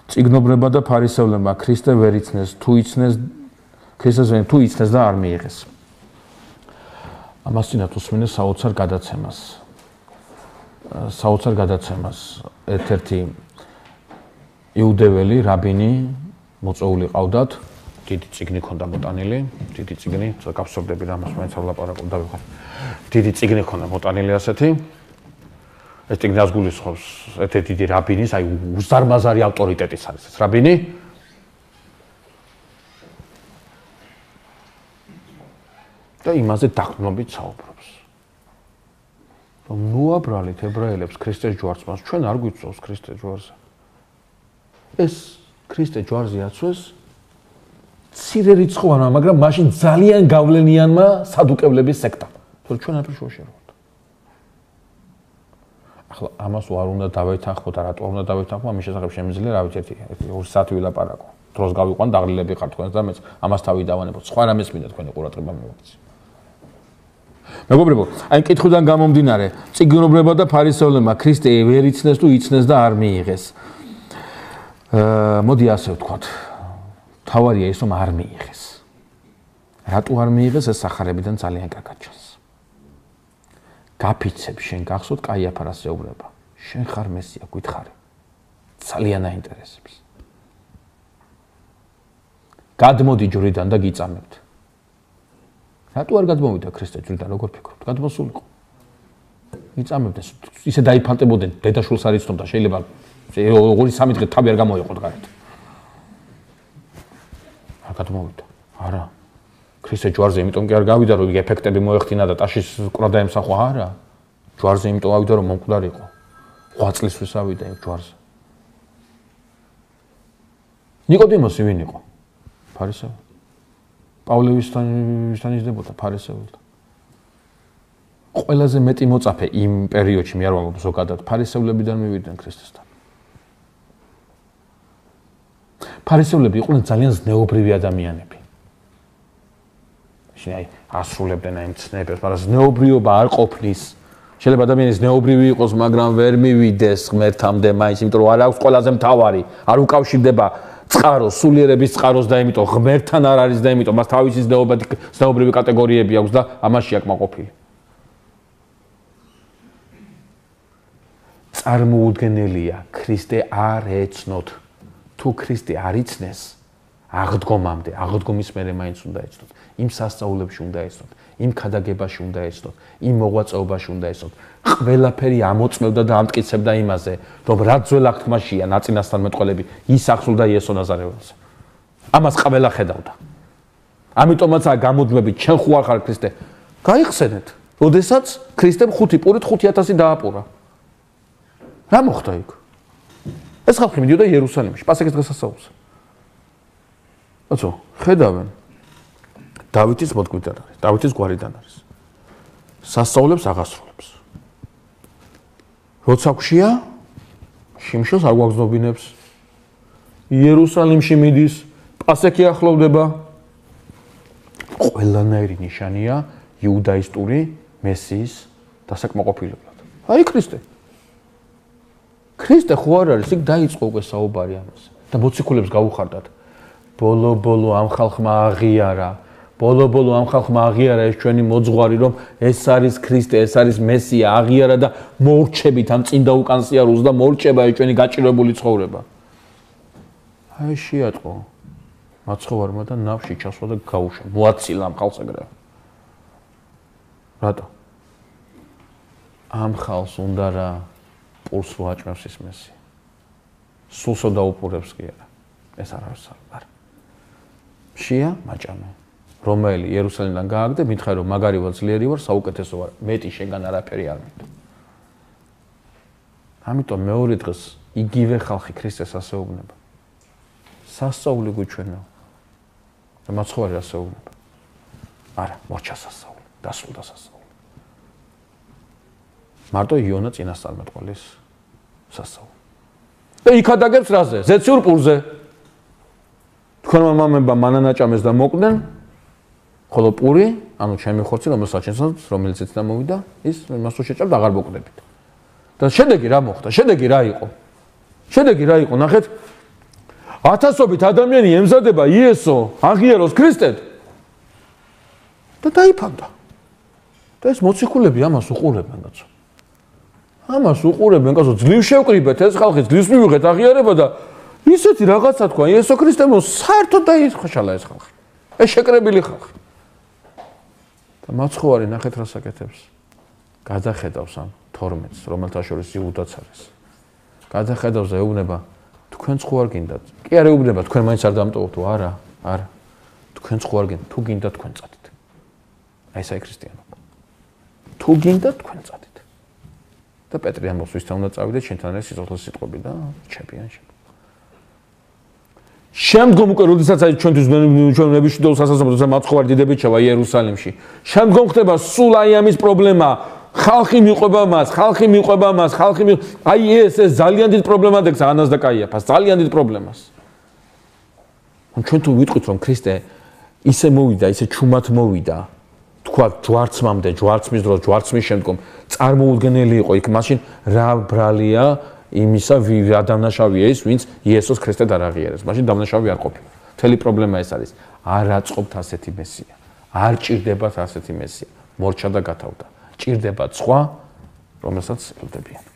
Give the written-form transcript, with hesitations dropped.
წიგნობრება და ფარისევლებმა ქრისტე ვერ იცნეს, ქრისტეს თუ იცნეს და არ მიიღეს. ამას წინათ უსმინეს საოცარ გადაცემას. ერთ-ერთი იუდეველი რაბინი მოწვეული ყავდათ, დიდი წიგნი ქონდა მოტანილი, დიდი წიგნი, გაფსობდები რა მას მაინც არ ლაპარაკობ და ვიღარ. დიდი წიგნი ქონდა მოტანილი ასეთი. ეს წიგნი ას გულისხმობს ერთ-ერთი დიდი რაბინის, აი უზარმაზარი ავტორიტეტის არის ეს რაბინი. და იმაზე დაყრდნობით საუბრობს. რომ ნუაბრალით ებრაელებს ქრისტეს ჯვარს მას ჩვენ არ გვიწევს ქრისტეს ჯვარზე. ეს ქრისტე ჯვარზე აცვეს მცირე რიცხვოვანმა, მაგრამ მაშინ ძალიან გავლენიანმა სადუკევლების სექტამ. თორე ჩვენ არ შევშეროთ. ახლა ამას არ უნდა დავეთანხმო და რატო არ უნდა დავეთანხმო, ამის შესახებ შემიძლია რა ვიცი, ერთი 2 საათი ვილაპარაკო. დროს გავიყვან დაღლილები ხარ თქვენს და მეც ამას თავი დავანებო. სხვა რამეს მინდა თქვენი ყურადღება მივაქცი. მეგობრებო, აი კითხვიდან გამომდინარე, წიგნობრება და ფარისევლებმა ქრისტე ვერ იცნეს თუ იცნეს და არ მიიღეს. მოდი ასე ვთქვათ. თავარია ის რომ არ მიიღეს. რატო არ მიიღეს ეს სახარებიდან ძალიან კარგად ჩანს. გაფიცებ შენ გახსოვთ კაიაფა რას ეუბნება. შენ ხარ მესია, გითხარი. ძალიან აინტერესებს. გადმოდი ჯვრიდან და გიწამებთ. რატო არ გადმოვიდა ქრისტე ჯვრიდან, როგორ ფიქრობთ? გადმოსულიყო. იწამებთ ისე დაიფანტებოდნენ, დედაშვილს არ იცნობდა, შეიძლება 2-3 დღე თავი არ გამოიყოთ გარეთ. არ გადმოვიდა. არა. ქრისტე ჯვარზე იმიტომ კი არ გავიდა, რომ ეფექტები მოეხდინა და ტაშის ყრა დაემსახვა, არა. ჯვარზე იმიტომ ავიდა, რომ მომკვდარიყო. 8 წლის ვისავიდა ეგ ჯვარზე. ნიკოდიმოსი ვინ იყო? ფარისეველი. პავლევისთან ისდებოდა ფარისეველთან. ყველაზე მეტი მოწაფე იმ პერიოდში მე არ ვამბობ ზოგადად ფარისევლებიდან მივიდნენ ქრისტესთან. ფარისევლები იყვნენ ძალიან ზნეობრივი ადამიანები. აი ასრულებდნენ აი მცნებებს, მაგრამ ზნეობრიობა არ ყოფნის. შეიძლება ადამიანი ზნეობრივი იყოს, მაგრამ ვერ მივიდეს ღმერთამდე მაინც, იმიტომ რომ არ აქვს ყველაზე მთავარი, არ უკავშირდება წყაროს, სულიერების წყაროს და იმიტომ ღმერთთან არ არის და იმიტომ მას თავისი ზნეობრივი კატეგორიები აქვს და ამაშია კმაყოფილი. წარმოუდგენელია, ქრისტე არ ეცნოთ. თუ ქრისტე არ იცნეს, აღდგომამდე, აღდგომის მერე მაინც უნდა ეცნოთ. იმ სასწაულებში უნდა ეცნოთ, იმ ქადაგებაში უნდა ეცნოთ, იმ მოღვაწეობაში უნდა ეცნოთ. ყველაფერი ამოწმევდა და ამტკიცებდა იმაზე, რომ რა ძველ აღთქმაშია ნაწინასთან მეტყველები ის ახსულდა იესო ნაზარეველზე. ამას ყველა ხედავდა. ამიტომაც გამოდმებით, ჩვენ ხო არ ხარ ქრისტე. გაიხსენეთ, როდესაც ქრისტემ 5 პურით 5000 დააპურა. რა მოხდა იქ? ეს ხალხი მიდიოდა იერუსალიმში, პასექის დღესასწაულზე. აცო, ხედავენ. დავითის მოდგმიდან არის, დავითის გვარიდან არის. სასწაულებს აღასრულებს. როცა გვშია, შიმშილს არ გვაგზნობინებს. იერუსალიმში მიდის, პასექი ახლოვდება. ყველანაირი ნიშანია იუდაისტური მესიის დასაკმაყოფილებლად. აი ქრისტე. ქრისტე ხო არ არის, იქ დაიწყო უკვე საუბარი ამაზე. და მოციქულებს გაუხარდათ. ბოლო ამ ხალხმა აღიარა. ბოლო ამ ხალხმა აღიარა ეს ჩვენი მოძღვარი, რომ ეს არის ქრისტე, ეს არის მესია, აღიარა და მოურჩებით ამ წინდა უკანსიარულს და მოურჩება ეს ჩვენი გაჭირვებული ცხოვრება. აი შეატყო მაცხოვარმა და ნავში ჩასვა და გაუშვა. მოაცილა ამ ხალხს ეგრევე. რატო? ამ ხალხს უნდა რა პულს ვაჭმევს ის მესია. სულსო დაუპურებს კი არა. ეს არ არის არა. შია მაჭამე. რომელი იერუსალიმიდან გააგდე, მითხარ რომ მაგარი ვარ, ძლიერი ვარ, საუკეთესო ვარ. მეტი შენგან არაფერი არ მინდა. ამიტომ მეორე დღეს იგივე ხალხი ქრისტეს ასეუბნება. სასწაული გვიჩვენა. და მაცხოვარი ასეუბნება. არა, მოჩა სასწაული, დასრულდა სასწაული. მარტო იონა წინასწარმეტყველის სასწაული. და იქ ადაგებს რაზე? ზეციურ პურზე. თქვენმა მამებმა მანანაჭამეს და მოკვდნენ, ხოლო პური, ანუ ჩემი ხორცი, რომელიც ეცნა მოვიდა, ის იმას თუ შეჭამთ, აღარ მოკვდებით. და შედეგი რა მოხდა? შედეგი რა იყო? ნახეთ, 1000ობით ადამიანი ემზადება იესო აღიაროს ქრისტედ და დაიფანტა. და ეს მოციქულები ამას უყურებენ კაცო. ამას უყურებენ კაცო, ძლივ შევკრიბეთ ეს ხალხი, ძლივს მივიღეთ აღიარება და ისეთი რაღაცა თქვა იესო ქრისტემ საერთოდ დაიხოშალა ეს ხალხი. ეს შეკრებილი ხალხი. და მაცხოვარი ნახეთ რა საკეთებს. გადახედავს ამ 12-ს, რომელთა შორის იუდაც არის. გადახედავს და ეუბნება თქვენ ხო არ გინდათ? კი არ ეუბნება თქვენ მაინც არ დამტოვოთ, არა, არა. თქვენ ხო არ გინდათ? თუ გინდათ თქვენ წადით. აი ესაა ქრისტიანობა. თუ გინდათ თქვენ წადით. და პეტრე ამბობს ვისთან უნდა წავიდეთ, შენთან არის სიცოცხლის სიტყვები და ჩემპიონში. შემდგომ უკვე როდესაც აი ჩვენთვის ჩვენ ნებიშდოს სასაზღვრო მაცხოვარი დიდებით შევა იერუსალიმში. შემდგომ ხდება სულ აი ამის პრობლემა. ხალხი მიყვება მას, აი ეს ძალიან დიდ პრობლემად ექცა ანას და კაიაფას, ძალიან დიდ პრობლემას. ჩვენ თუ ვიტყვით რომ ქრისტე ისე მოვიდა, ისე ჩუმად მოვიდა, თქვა ჯვარცმამდე, ჯვარცმის დროს, ჯვარცმის შემდგომ წარმოუდგენელი იყო იქ, მაშინ რა ბრალია იმისა, რა დამნაშავეა ის, ვინც იესოს ქრისტედ არ აღიარებს. მაშინ დამნაშავე არ ყოფილა. მთელი პრობლემა ეს არის. არ აწყობთ ასეთი მესია. არ ჭირდებათ ასეთი მესია. მორჩა და გათავდა. ჭირდებათ სხვა, რომელსაც ელოდებიან.